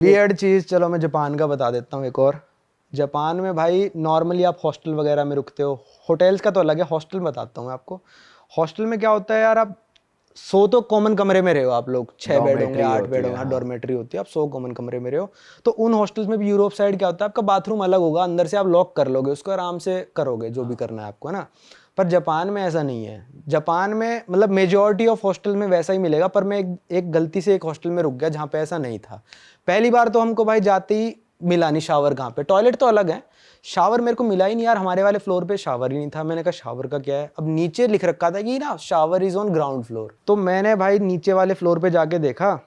Weird चीज़, चलो मैं Japan का बता देता हूँ एक और। जापान में भाई नॉर्मली आप हॉस्टल वगैरह में रुकते हो, होटल्स का तो अलग है, हॉस्टल बताता हूँ मैं आपको। हॉस्टल में क्या होता है यार, आप सो तो कॉमन कमरे में रहे हो आप लोग, 6 बेड होंगे, 8 बेड होंगे, डॉर्मेट्री होती है, आप 100 कॉमन कमरे में रहे हो। तो उन हॉस्टल्स में भी यूरोप साइड क्या होता है, आपका बाथरूम अलग होगा, अंदर से आप लॉक कर लोगे उसको, आराम से करोगे जो भी करना है आपको, है ना। पर जापान में ऐसा नहीं है। जापान में मतलब मेजॉरिटी ऑफ हॉस्टल में वैसा ही मिलेगा, पर मैं एक गलती से एक हॉस्टल में रुक गया जहाँ पे ऐसा नहीं था। पहली बार तो हमको भाई जाते ही मिला नहीं शावर कहाँ पे, टॉयलेट तो अलग है, शावर मेरे को मिला ही नहीं यार, हमारे वाले फ्लोर पे शावर ही नहीं था। मैंने कहा शावर का क्या है, अब नीचे लिख रखा था कि ना shower is on ground floor. तो मैंने भाई नीचे वाले फ्लोर पे जाके देखा,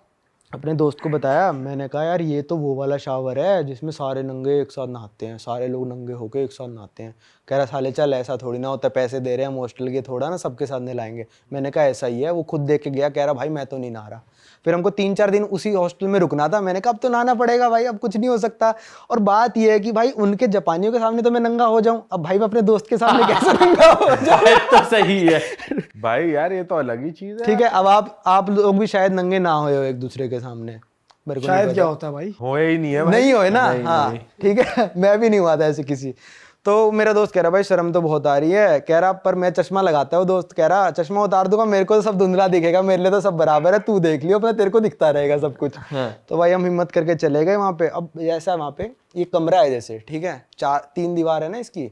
अपने दोस्त को बताया, मैंने कहा यार ये तो वो वाला शावर है जिसमें सारे नंगे एक साथ नहाते हैं, सारे लोग नंगे होके एक साथ नहाते हैं। कह रहा साले चल ऐसा थोड़ी ना होता, पैसे दे रहे हैं हम हॉस्टल के, थोड़ा ना सबके साथ नहलाएंगे। मैंने कहा ऐसा ही है, वो खुद देख के गया, कह रहा भाई मैं तो नहीं नहा रहा। फिर हमको 3-4 दिन उसी हॉस्टल में रुकना था, मैंने कहा अब तो नहाना पड़ेगा भाई, अब कुछ नहीं हो सकता। और बात यह है कि भाई उनके जापानियों के सामने तो मैं नंगा हो जाऊं, अब भाई मैं अपने दोस्त के सामने कैसे नंगा हो जाऊं? तो सही है भाई यार, ये तो अलग ही चीज है। ठीक है, अब आप लोग भी शायद नंगे ना हो एक दूसरे के सामने, शायद क्या होता है भाई, होए ही नहीं है भाई। नहीं होए ना, हाँ ठीक है, मैं भी नहीं हुआ था ऐसे किसी। तो मेरा दोस्त कह रहा भाई शर्म तो बहुत आ रही है, कह रहा पर मैं चश्मा लगाता हूँ। दोस्त कह रहा चश्मा उतार दूंगा, मेरे को तो सब धुंधला दिखेगा, मेरे लिए तो सब बराबर है, तू देख लियो अपना, तेरे को दिखता रहेगा सब कुछ। तो भाई हम हिम्मत करके चले गए वहाँ पे। अब ऐसा वहाँ पे ये कमरा है जैसे, ठीक है, 3 दीवार है ना इसकी,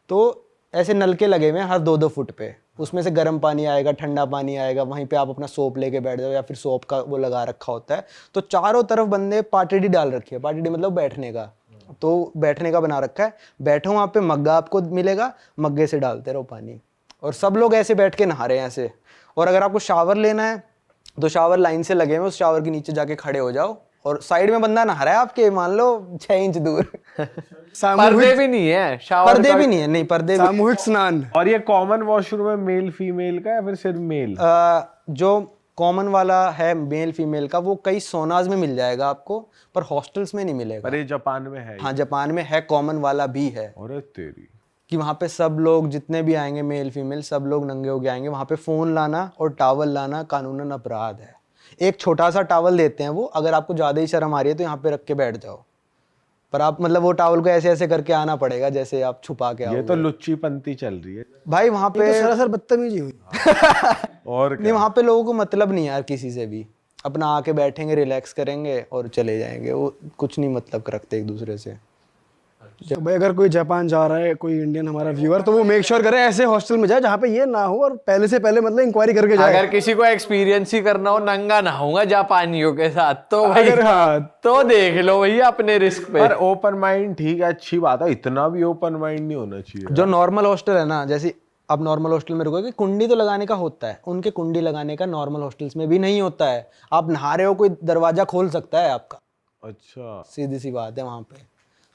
तो ऐसे नलके लगे हुए हैं हर 2-2 फुट पे, उसमें से गर्म पानी आएगा, ठंडा पानी आएगा, वहीं पे आप अपना सोप लेके बैठ जाओ, या फिर सोप का वो लगा रखा होता है। तो चारों तरफ बंदे पार्टी डाल रखी है, पार्टी मतलब बैठने का, तो बैठने का बना रखा है। बैठो वहाँ पे, मग्गा आपको मिलेगा, मग्गे से डालते रहो पानी, और सब लोग ऐसे बैठ के नहा रहे हैं ऐसे। और अगर आपको शावर लेना है तो शावर लाइन से लगे हुए, उस शावर के नीचे जाके खड़े हो जाओ, और साइड में बंदा नहा रहा है आपके, मान लो 6 इंच दूर। पर्दे भी नहीं है, शावर पर्दे भी नहीं है, नहीं पर्दे सामूहिक स्नान। और ये कॉमन वॉशरूम है मेल फीमेल का या फिर सिर्फ मेल? जो कॉमन वाला है मेल फीमेल का, वो कई सोनाज में मिल जाएगा आपको, पर हॉस्टल्स में नहीं मिलेगा। पर ये जापान में है? हाँ जापान में है, कॉमन वाला भी है। अरे तेरी, कि वहाँ पे सब लोग जितने भी आएंगे मेल फीमेल सब लोग नंगे होके आएंगे। वहाँ पे फ़ोन लाना और टावल लाना कानूनन अपराध है। एक छोटा सा टावल देते हैं वो, अगर आपको ज़्यादा ही शर्म आ रही है तो यहाँ पे रख के बैठ जाओ, पर आप मतलब वो टावल को ऐसे ऐसे करके आना पड़ेगा जैसे आप छुपा के आओ। ये तो लुच्ची पंती चल रही है भाई वहाँ पे, तो सरासर बदतमीजी हुई। और नहीं वहाँ पे लोगों को मतलब नहीं यार किसी से भी, अपना आके बैठेंगे, रिलैक्स करेंगे और चले जाएंगे, वो कुछ नहीं मतलब रखते एक दूसरे से। तो भाई अगर कोई जापान जा रहा है, कोई इंडियन हमारा व्यूअर, तो वो मेक श्योर करे ऐसे हॉस्टल में जाए जहाँ पे ये ना हो, और पहले से पहले मतलब इंक्वायरी करके जाए। अगर किसी को एक्सपीरियंस ही करना हो, नंगा ना होगा जापानियों के साथ, तो भाई अगर हाँ तो देख लो भैया अपने रिस्क पे। पर ओपन माइंड ठीक है, अच्छी बात है, इतना भी ओपन माइंड नहीं होना चाहिए। जो नॉर्मल हॉस्टल है ना, जैसे आप नॉर्मल हॉस्टल में रुकोगे, कुंडी तो लगाने का होता है, उनके कुंडी लगाने का नॉर्मल हॉस्टल्स में भी नहीं होता है। आप नहा रहे हो, कोई दरवाजा खोल सकता है आपका, अच्छा सीधी सी बात है वहाँ पे।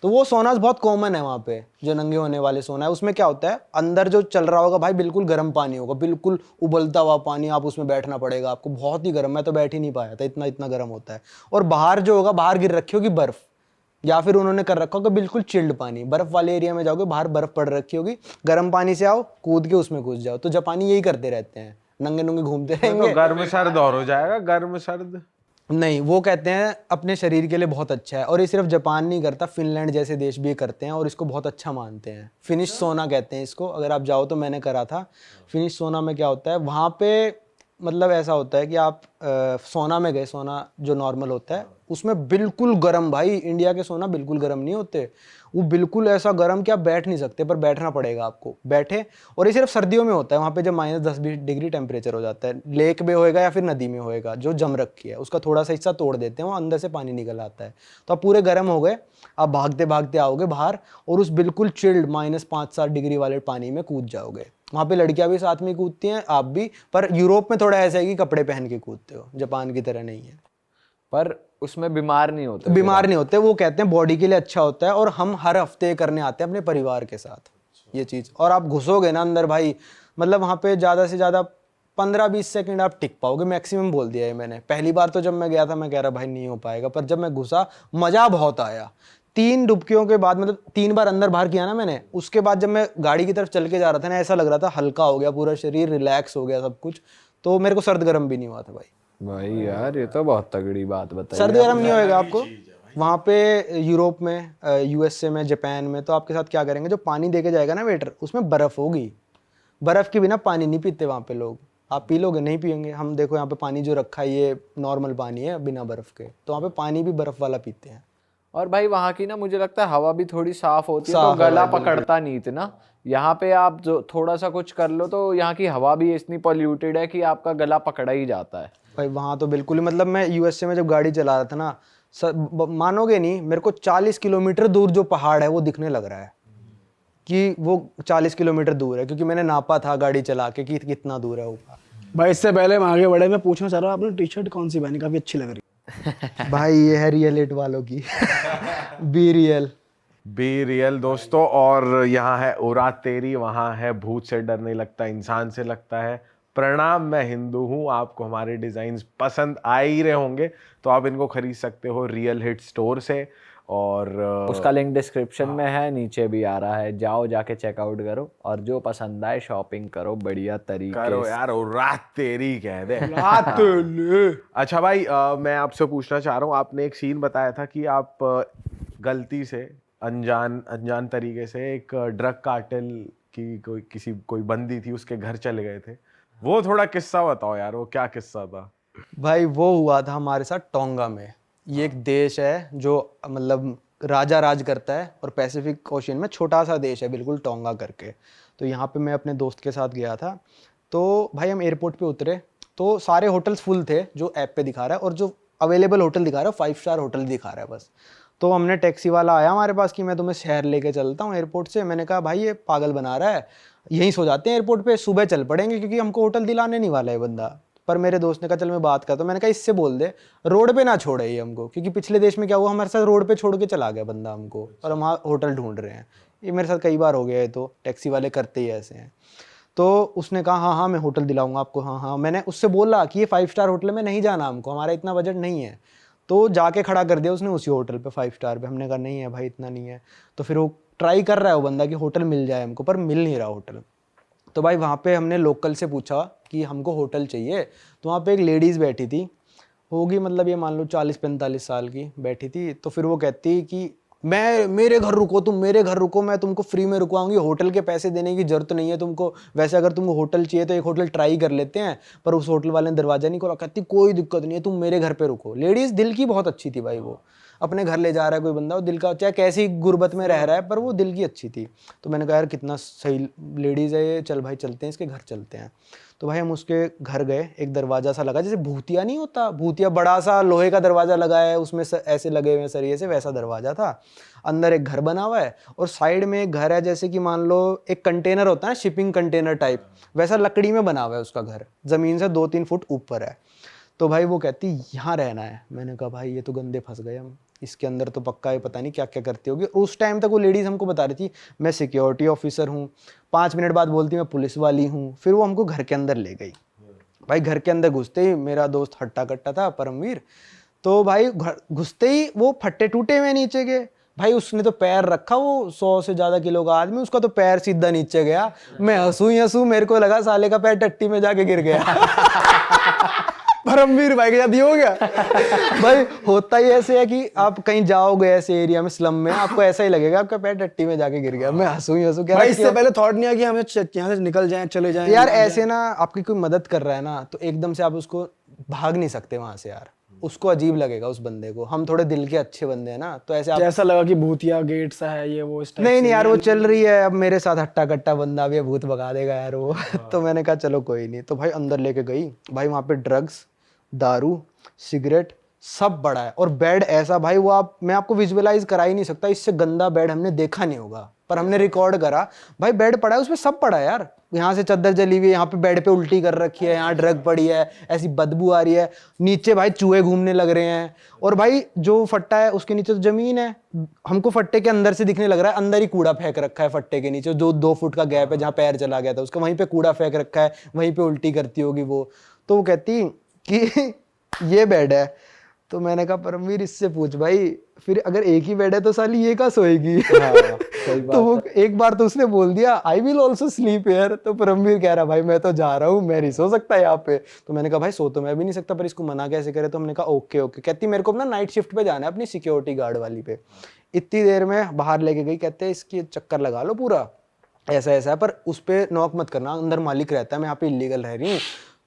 तो वो सोनास बहुत कॉमन है वहाँ पे, जो नंगे होने वाले सोना है। उसमें क्या होता है, अंदर जो चल रहा होगा भाई बिल्कुल गर्म पानी होगा, बिल्कुल उबलता हुआ पानी, आप उसमें बैठना पड़ेगा आपको, बहुत ही गर्म, मैं तो बैठ ही नहीं पाया था, इतना इतना गर्म होता है। और बाहर जो होगा, बाहर गिर रखी होगी बर्फ, या फिर उन्होंने कर रखा होगा बिल्कुल चिल्ड पानी, बर्फ वाले एरिया में जाओगे, बाहर बर्फ पड़ रखी होगी, गर्म पानी से आओ, कूद के उसमें घुस जाओ। तो जापानी यही करते रहते हैं, नंगे नंगे घूमते रहेंगे। तो गर्म सर्द और हो जाएगा, गर्म सर्द नहीं, वो कहते हैं अपने शरीर के लिए बहुत अच्छा है, और ये सिर्फ जापान नहीं करता, फिनलैंड जैसे देश भी करते हैं और इसको बहुत अच्छा मानते हैं। फिनिश सोना कहते हैं इसको, अगर आप जाओ तो, मैंने करा था फिनिश सोना में। क्या होता है वहाँ पे, मतलब ऐसा होता है कि आप सोना में गए, सोना जो नॉर्मल होता है उसमें बिल्कुल गर्म, भाई इंडिया के सोना बिल्कुल गर्म नहीं होते, वो बिल्कुल ऐसा गर्म कि आप बैठ नहीं सकते, पर बैठना पड़ेगा आपको, बैठे। और ये सिर्फ सर्दियों में होता है, वहाँ पे जब -10-20 डिग्री टेम्परेचर हो जाता है, लेक में होएगा या फिर नदी में होएगा, जो जम रखी है उसका थोड़ा सा हिस्सा तोड़ देते हैं, वो अंदर से पानी निकल आता है, तो आप पूरे गर्म हो गए, आप भागते भागते आओगे बाहर, और उस बिल्कुल चिल्ड -5-7 डिग्री वाले पानी में कूद जाओगे। वहाँ पे लड़कियां भी साथ में कूदती हैं, आप भी, पर यूरोप में थोड़ा ऐसा है कि कपड़े पहन के कूदते हो, जापान की तरह नहीं है। पर उसमें बीमार नहीं होते? बीमार नहीं होते, वो कहते हैं बॉडी के लिए अच्छा होता है, और हम हर हफ्ते करने आते हैं अपने परिवार के साथ ये चीज़। और आप घुसोगे ना अंदर भाई, मतलब वहाँ पे ज़्यादा से ज़्यादा 15-20 सेकंड आप टिक पाओगे मैक्सिमम, बोल दिया है मैंने। पहली बार तो जब मैं गया था मैं कह रहा भाई नहीं हो पाएगा, पर जब मैं घुसा मज़ा बहुत आया। 3 डुबकियों के बाद, मतलब 3 बार अंदर बाहर किया ना मैंने, उसके बाद जब मैं गाड़ी की तरफ चल के जा रहा था ना, ऐसा लग रहा था हल्का हो गया पूरा शरीर, रिलैक्स हो गया सब कुछ, तो मेरे को सर्द गर्म भी नहीं हुआ था भाई। भाई यार ये तो बहुत तगड़ी बात बताई। सर्द गर्म नहीं होएगा आपको, वहाँ पे यूरोप में, यूएसए में, जापान में तो आपके साथ क्या करेंगे, जो पानी दे के जाएगा ना वेटर, उसमें बर्फ़ होगी। बर्फ़ के बिना पानी नहीं पीते वहाँ पे लोग। आप पी लोगे? नहीं पियेंगे। हम देखो यहाँ पे पानी जो रखा है ये नॉर्मल पानी है बिना बर्फ़ के, तो वहाँ पे पानी भी बर्फ़ वाला पीते हैं। और भाई वहाँ की ना मुझे लगता है हवा भी थोड़ी साफ होती है, तो साफ हवा गला है, बिल्कुल। पकड़ता नहीं इतना। यहाँ पे आप जो थोड़ा सा कुछ कर लो तो यहाँ की हवा भी इतनी पॉल्यूटेड है कि आपका गला पकड़ा ही जाता है। भाई वहाँ तो बिल्कुल ही, मतलब मैं यूएसए में जब गाड़ी चला रहा था ना, मानोगे नहीं, मेरे को 40 किलोमीटर दूर जो पहाड़ है वो दिखने लग रहा है कि वो 40 किलोमीटर दूर है, क्योंकि मैंने नापा था गाड़ी चला के कि कितना दूर है वो। भाई इससे पहले हम आगे बढ़े, मैं पूछना चाह रहा हूँ, आपने टी शर्ट कौन सी पहनी? काफी अच्छी लग रही है। भाई ये है रियल इट वालों की बी रियल। बी रियल दोस्तों। और यहाँ है उरा तेरी, वहाँ है भूत से डर नहीं लगता इंसान से लगता है। प्रणाम, मैं हिंदू हूँ। आपको हमारे डिज़ाइंस पसंद आ ही रहे होंगे, तो आप इनको खरीद सकते हो रियल हिट स्टोर से। और उसका लिंक डिस्क्रिप्शन में है, नीचे भी आ रहा है, जाओ जाके चेकआउट करो और जो पसंद आए शॉपिंग करो बढ़िया तरीके करो से। यार, उरा तेरी कह दे। रात ले। अच्छा भाई, मैं आपसे पूछना चाह रहा हूँ, आपने एक सीन बताया था कि आप गलती से अनजान तरीके से एक ड्रग कार्टेल की कोई बंदी थी उसके घर चले गए थे। वो थोड़ा किस्सा बताओ यार, वो क्या किस्सा था? भाई वो हुआ था हमारे साथ टोंगा में। ये एक देश है जो मतलब राजा राज करता है, और पैसिफिक ओशियन में छोटा सा देश है बिल्कुल, टोंगा करके। तो यहाँ पे मैं अपने दोस्त के साथ गया था। तो भाई हम एयरपोर्ट पे उतरे तो सारे होटल्स फुल थे जो ऐप पे दिखा रहा है, और जो अवेलेबल होटल दिखा रहा है 5 स्टार होटल दिखा रहा है बस। तो हमने, टैक्सी वाला आया हमारे पास कि मैं तुम्हें शहर लेके चलता हूँ एयरपोर्ट से। मैंने कहा भाई ये पागल बना रहा है, यहीं सो जाते हैं एयरपोर्ट पे, सुबह चल पड़ेंगे, क्योंकि हमको होटल दिलाने नहीं वाला है बंदा। पर मेरे दोस्त ने कहा चल मैं बात करता हूँ। मैंने कहा इससे बोल दे रोड पे ना छोड़े ये हमको, क्योंकि पिछले देश में क्या हुआ, हमारे साथ रोड पे छोड़ के चला गया बंदा हमको, और हम होटल ढूंढ रहे हैं। ये मेरे साथ कई बार हो गया है, तो टैक्सी वाले करते ही ऐसे हैं। तो उसने कहा हाँ हाँ मैं होटल दिलाऊंगा आपको, हाँ हाँ। मैंने उससे बोला कि ये 5 स्टार होटल में नहीं जाना हमको, हमारा इतना बजट नहीं है। तो जाके खड़ा कर दिया उसने उसी होटल पे 5 स्टार पे। हमने कहा नहीं है भाई इतना नहीं है। तो फिर वो ट्राई कर रहा है वो बंदा कि होटल मिल जाए हमको, पर मिल नहीं रहा होटल। तो भाई वहाँ पे हमने लोकल से पूछा कि हमको होटल चाहिए। तो वहाँ पे एक लेडीज़ बैठी थी, होगी मतलब ये मान लो 40-45 साल की बैठी थी। तो फिर वो कहती कि मेरे घर रुको, तुम मेरे घर रुको, मैं तुमको फ्री में रुकवाऊंगी, होटल के पैसे देने की जरूरत नहीं है तुमको। वैसे अगर तुमको होटल चाहिए तो एक होटल ट्राई कर लेते हैं। पर उस होटल वाले ने दरवाजा नहीं खोला, कहती कोई दिक्कत नहीं है, तुम मेरे घर पे रुको। लेडीज़ दिल की बहुत अच्छी थी भाई, वो अपने घर ले जा रहा है कोई बंदा, वो दिल का, चाहे कैसी गुर्बत में रह रहा है, पर वो दिल की अच्छी थी। तो मैंने कहा यार कितना सही लेडीज़ है ये, चल भाई चलते हैं इसके घर चलते हैं। तो भाई हम उसके घर गए। एक दरवाज़ा सा लगा, जैसे भूतिया नहीं होता, भूतिया बड़ा सा लोहे का दरवाज़ा लगा है, उसमें ऐसे लगे हुए हैं सरिये से, वैसा दरवाज़ा था। अंदर एक घर बना हुआ है, और साइड में एक घर है, जैसे कि मान लो एक कंटेनर होता है, शिपिंग कंटेनर टाइप, वैसा लकड़ी में बना हुआ है उसका घर, ज़मीन से 2-3 फुट ऊपर है। तो भाई वो कहती यहाँ रहना है। मैंने कहा भाई ये तो गंदे फंस गए हम, इसके अंदर तो पक्का है, पता नहीं क्या क्या करती होगी। उस टाइम तक वो लेडीज़ हमको बता रही थी मैं सिक्योरिटी ऑफिसर हूँ, 5 मिनट बाद बोलती मैं पुलिस वाली हूँ। फिर वो हमको घर के अंदर ले गई। भाई घर के अंदर घुसते ही, मेरा दोस्त हट्टा कट्टा था परमवीर, तो भाई घर घुसते ही वो फट्टे टूटे हुए नीचे के। भाई उसने तो पैर रखा, वो 100 से ज़्यादा किलो का आदमी, उसका तो पैर सीधा नीचे गया। मैं हंसू ही हंसू, मेरे को लगा साले का पैर टट्टी में जाके गिर गया। परमवीर भाई के साथ ये हो गया। भाई होता ही ऐसे है कि आप कहीं जाओगे ऐसे एरिया में, स्लम में, आपको ऐसा ही लगेगा आपका पैर टट्टी में जाके गिर गया। मैं हंसू ही हंसू, भाई इससे पहले थॉट नहीं आया कि हमें यहाँ से निकल जाएं, चले जाएं यार ऐसे ना, आपकी कोई मदद कर रहा है ना, तो एकदम से आप उसको भाग नहीं सकते वहां से यार, उसको अजीब लगेगा उस बंदे को। हम थोड़े दिल के अच्छे बंदे हैं ना, तो ऐसे आप, ऐसा लगा कि भूतिया गेट सा है ये वो, इस टाइप नहीं यार वो चल रही है, अब मेरे साथ हट्टा कट्टा बंदा भी है, भूत भगा देगा यार वो। तो मैंने कहा चलो कोई नहीं। तो भाई अंदर लेके गई। भाई वहाँ पे ड्रग्स, दारू, सिगरेट सब बड़ा है, और बेड ऐसा भाई, वो मैं आपको विजुअलाइज करा ही नहीं सकता, इससे गंदा बेड हमने देखा नहीं होगा, पर हमने रिकॉर्ड करा। भाई बेड पड़ा है, उसमें सब पड़ा है यार, यहाँ से चादर जली हुई है, यहाँ पे बेड पे उल्टी कर रखी है, यहाँ ड्रग पड़ी है, ऐसी बदबू आ रही है, नीचे भाई चूहे घूमने लग रहे हैं। और भाई जो फट्टा है उसके नीचे तो जमीन है, हमको फट्टे के अंदर से दिखने लग रहा है अंदर ही कूड़ा फेंक रखा है फट्टे के नीचे, जो 2 फुट का गैप है जहाँ पैर चला गया था उसका, वहीं पे कूड़ा फेंक रखा है, वहीं पे उल्टी करती होगी वो। तो वो कहती कि ये बेड है। तो मैंने कहा परमवीर इससे पूछ भाई, फिर अगर एक ही बेड है तो साली ये कहाँ सोएगी। हाँ, सही बात तो वो एक बार तो उसने बोल दिया I will also sleep here. तो परमवीर कह रहा भाई मैं तो जा रहा हूँ, मैं नहीं सो सकता यहाँ पे। तो मैंने कहा भाई सो तो मैं भी नहीं सकता, पर इसको मना कैसे करे। तो हमने कहा ओके ओके। कहती मेरे को अपना नाइट शिफ्ट पे जाना है अपनी सिक्योरिटी गार्ड वाली पे। इतनी देर में बाहर लेके गई, कहते हैं इसकी चक्कर लगा लो पूरा, ऐसा ऐसा है, पर उस पर नॉक मत करना, अंदर मालिक रहता है, मैं यहाँ पे इलीगल रह रही हूँ।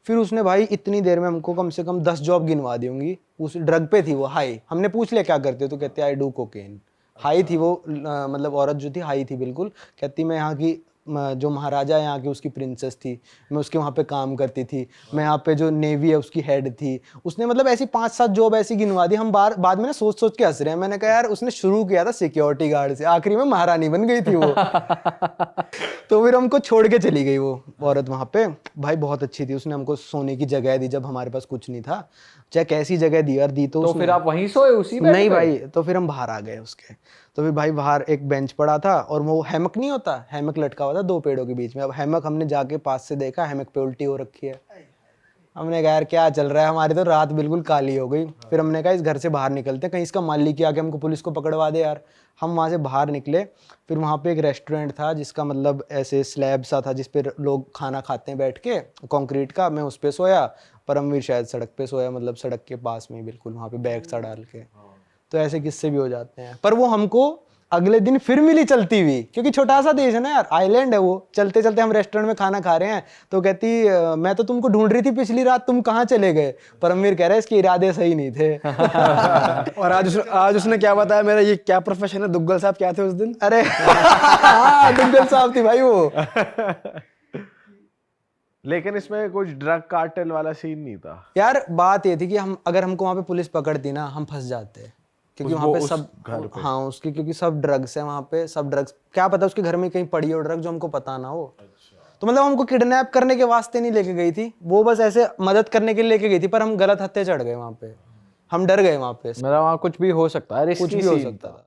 फिर उसने भाई इतनी देर में हमको कम से कम 10 जॉब गिनवा दी होंगी। उस ड्रग पे थी वो, हाई। हमने पूछ लिया क्या करते हो, तो कहते आई डू कोकेन। हाई थी वो, मतलब औरत जो थी हाई थी बिल्कुल। कहती मैं यहाँ की जो महाराजा है यहाँ की उसकी प्रिंसेस थी, मैं उसके वहाँ पे काम करती थी, मैं यहाँ पे जो नेवी है उसकी हेड थी। उसने मतलब ऐसी 5-7 जॉब ऐसी गिनवा दी। हम बाद में ना सोच सोच के हंस रहे हैं। मैंने कहा यार उसने शुरू किया था सिक्योरिटी गार्ड से, आखिरी में महारानी बन गई थी वो। तो फिर हमको छोड़ के चली गई वो औरत वहाँ पे। भाई बहुत अच्छी थी, उसने हमको सोने की जगह दी जब हमारे पास कुछ नहीं था। चाहे कैसी जगह दी यार, दी तो तो उसने। फिर आप वहीं सोए उसी बेड नहीं पे? भाई, तो फिर हम बाहर आ गए उसके। तो फिर भाई बाहर एक बेंच पड़ा था और वो हैमक नहीं होता, हैमक लटका हुआ था 2 पेड़ों के बीच में। अब हैमक हमने जाके पास से देखा, हैमक पे उल्टी हो रखी है। हमने कहा यार क्या चल रहा है, हमारी तो रात बिल्कुल काली हो गई। फिर हमने कहा इस घर से बाहर निकलते, कहीं इसका मालिक ही आके हमको पुलिस को पकड़वा दे यार। हम वहाँ से बाहर निकले। फिर वहाँ पे एक रेस्टोरेंट था जिसका मतलब ऐसे स्लैब सा था जिस पे लोग खाना खाते हैं बैठ के, कंक्रीट का। मैं उस पे सोया, परमवीर शायद सड़क पे सोया, मतलब सड़क के पास में बिल्कुल वहाँ पे बैग सा डाल के। तो ऐसे किस्से भी हो जाते हैं। पर वो हमको अगले दिन फिर मिली चलती हुई, क्योंकि छोटा सा देश है ना यार, आइलैंड है वो। चलते चलते हम रेस्टोरेंट में खाना खा रहे हैं, तो कहती मैं तो तुमको ढूंढ रही थी पिछली रात, तुम कहाँ चले गए। परमवीर कह रहा है इसके इरादे सही नहीं थे। और आज उसने क्या बताया, मेरा ये क्या प्रोफेशन है, दुग्गल साहब क्या थे उस दिन? अरे हाँ, दुग्गल साहब थी भाई वो। लेकिन इसमें कुछ ड्रग कार्टेल वाला सीन नहीं था यार बात ये थी कि हम अगर हमको वहाँ पे पुलिस पकड़ती ना, हम फंस जाते, क्योंकि वहाँ पे सब घर पे। हाँ उसकी, क्योंकि सब ड्रग्स है वहाँ पे, सब ड्रग्स। क्या पता उसके घर में कहीं पड़ी हो ड्रग जो हमको पता ना हो। तो मतलब हमको किडनैप करने के वास्ते नहीं लेके गई थी वो, बस ऐसे मदद करने के लिए लेके गई थी। पर हम गलत हत्थे चढ़ गए वहाँ पे, हम डर गए वहाँ पे, मेरा वहाँ कुछ भी हो सकता है, कुछ रिस्की भी हो सीन सकता था।